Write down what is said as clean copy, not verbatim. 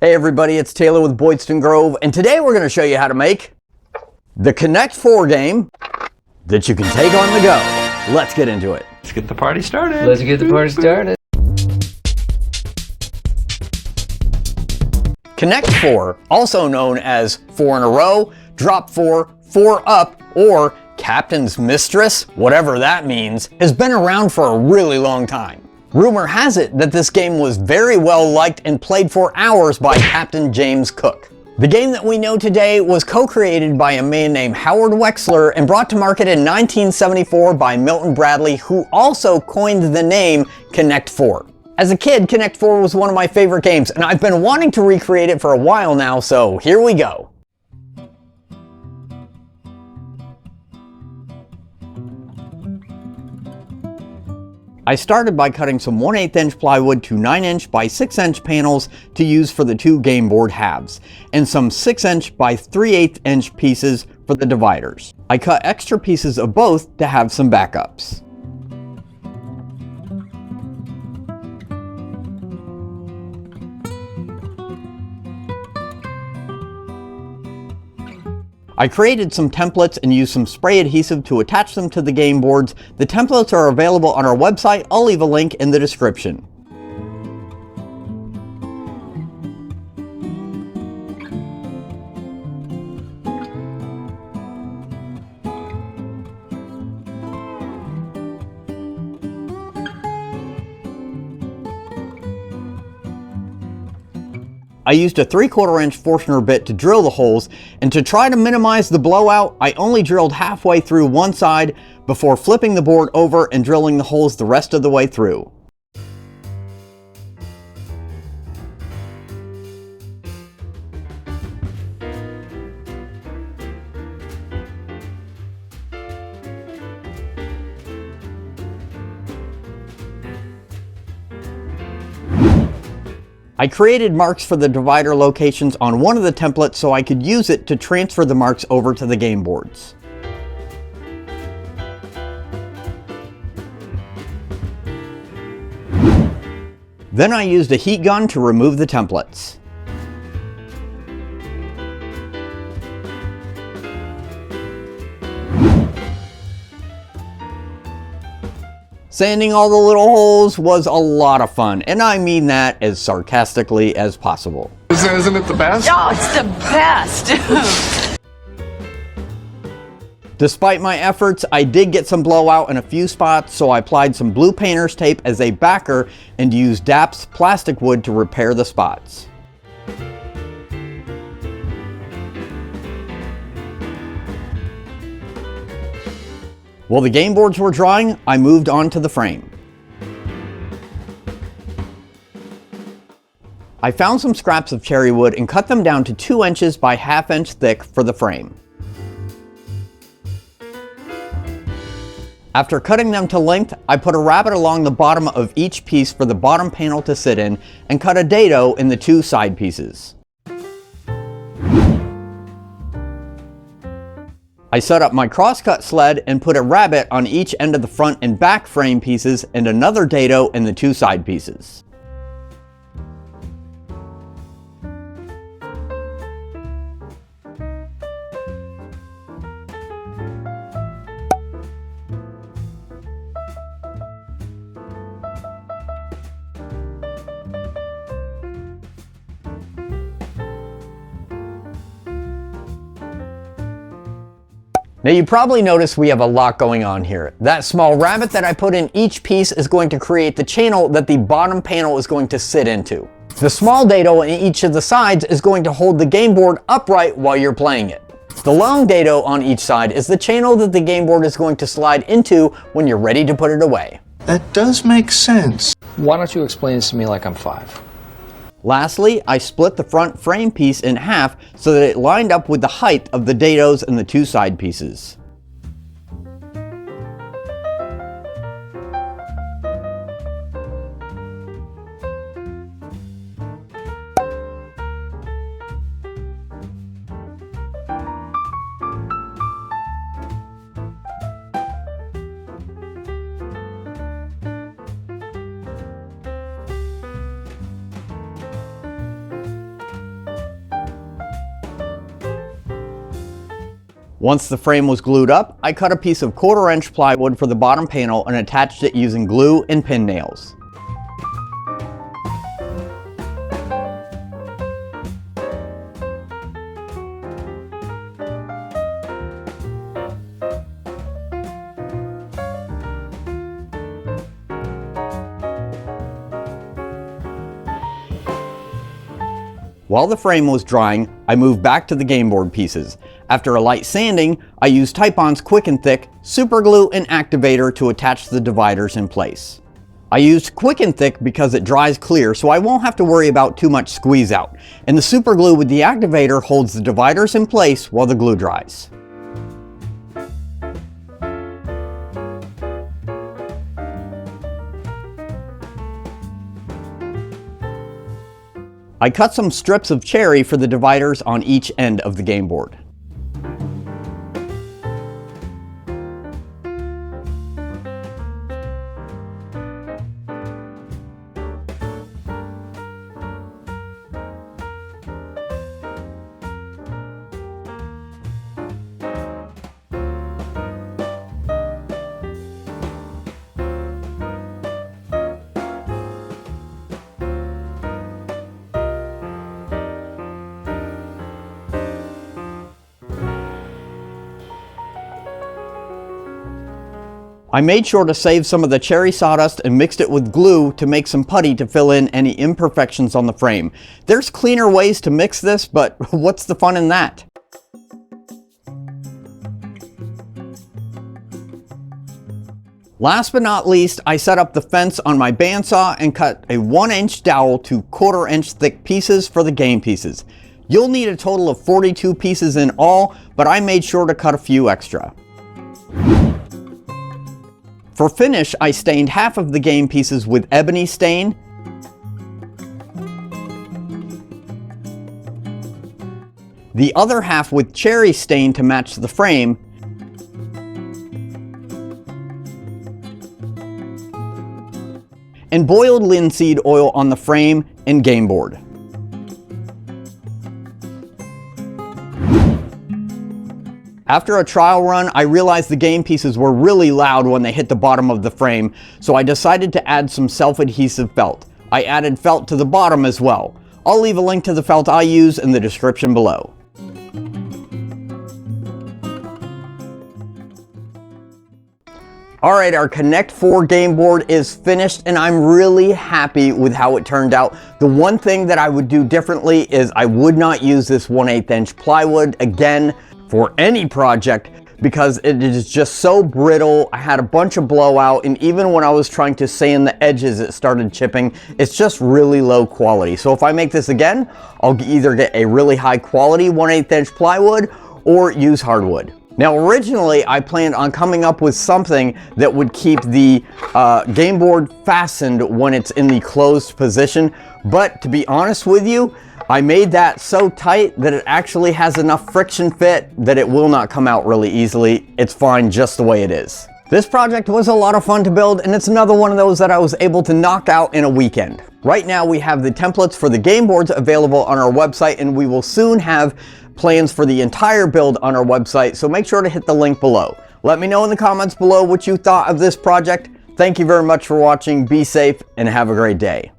Hey everybody, it's Taylor with Boydston Grove, and today we're going to show you how to make the Connect 4 game that you can take on the go. Let's get into it. Let's get the party started. Let's get the party started. Connect 4, also known as 4 in a row, drop 4, 4 up, or Captain's Mistress, whatever that means, has been around for a really long time. Rumor has it that this game was very well liked and played for hours by Captain James Cook. The game that we know today was co-created by a man named Howard Wexler and brought to market in 1974 by Milton Bradley, who also coined the name Connect 4. As a kid, Connect 4 was one of my favorite games, and I've been wanting to recreate it for a while now, so here we go. I started by cutting some 1/8 inch plywood to 9 inch by 6 inch panels to use for the two game board halves, and some 6 inch by 3/8 inch pieces for the dividers. I cut extra pieces of both to have some backups. I created some templates and used some spray adhesive to attach them to the game boards. The templates are available on our website. I'll leave a link in the description. I used a 3/4 inch Forstner bit to drill the holes, and to try to minimize the blowout, I only drilled halfway through one side before flipping the board over and drilling the holes the rest of the way through. I created marks for the divider locations on one of the templates so I could use it to transfer the marks over to the game boards. Then I used a heat gun to remove the templates. Sanding all the little holes was a lot of fun, and I mean that as sarcastically as possible. Isn't it the best? Oh, it's the best! Despite my efforts, I did get some blowout in a few spots, so I applied some blue painter's tape as a backer and used DAP's plastic wood to repair the spots. While the game boards were drying, I moved on to the frame. I found some scraps of cherry wood and cut them down to 2 inches by 1/2 inch thick for the frame. After cutting them to length, I put a rabbet along the bottom of each piece for the bottom panel to sit in and cut a dado in the 2 side pieces. I set up my crosscut sled and put a rabbet on each end of the front and back frame pieces and another dado in the 2 side pieces. Now you probably noticed we have a lot going on here. That small rabbet that I put in each piece is going to create the channel that the bottom panel is going to sit into. The small dado in each of the sides is going to hold the game board upright while you're playing it. The long dado on each side is the channel that the game board is going to slide into when you're ready to put it away. That does make sense. Why don't you explain this to me like I'm 5? Lastly, I split the front frame piece in half so that it lined up with the height of the dados and the 2 side pieces. Once the frame was glued up, I cut a piece of 1/4 inch plywood for the bottom panel and attached it using glue and pin nails. While the frame was drying, I moved back to the game board pieces. After a light sanding, I used Tip-On's Quick and Thick, super glue, and activator to attach the dividers in place. I used Quick and Thick because it dries clear, so I won't have to worry about too much squeeze out. And the super glue with the activator holds the dividers in place while the glue dries. I cut some strips of cherry for the dividers on each end of the game board. I made sure to save some of the cherry sawdust and mixed it with glue to make some putty to fill in any imperfections on the frame. There's cleaner ways to mix this, but what's the fun in that? Last but not least, I set up the fence on my bandsaw and cut a 1-inch dowel to 1/4 inch thick pieces for the game pieces. You'll need a total of 42 pieces in all, but I made sure to cut a few extra. For finish, I stained half of the game pieces with ebony stain, the other half with cherry stain to match the frame, and boiled linseed oil on the frame and game board. After a trial run, I realized the game pieces were really loud when they hit the bottom of the frame, so I decided to add some self-adhesive felt. I added felt to the bottom as well. I'll leave a link to the felt I use in the description below. Alright, our Connect 4 game board is finished and I'm really happy with how it turned out. The one thing that I would do differently is I would not use this 1/8 inch plywood again for any project because it is just so brittle. I had a bunch of blowout, and even when I was trying to sand the edges, it started chipping. It's just really low quality. So if I make this again, I'll either get a really high quality 1/8 inch plywood or use hardwood. Now originally I planned on coming up with something that would keep the game board fastened when it's in the closed position, but to be honest with you, I made that so tight that it actually has enough friction fit that it will not come out really easily. It's fine just the way it is. This project was a lot of fun to build, and it's another one of those that I was able to knock out in a weekend. Right now we have the templates for the game boards available on our website, and we will soon have plans for the entire build on our website, so make sure to hit the link below. Let me know in the comments below what you thought of this project. Thank you very much for watching, be safe, and have a great day.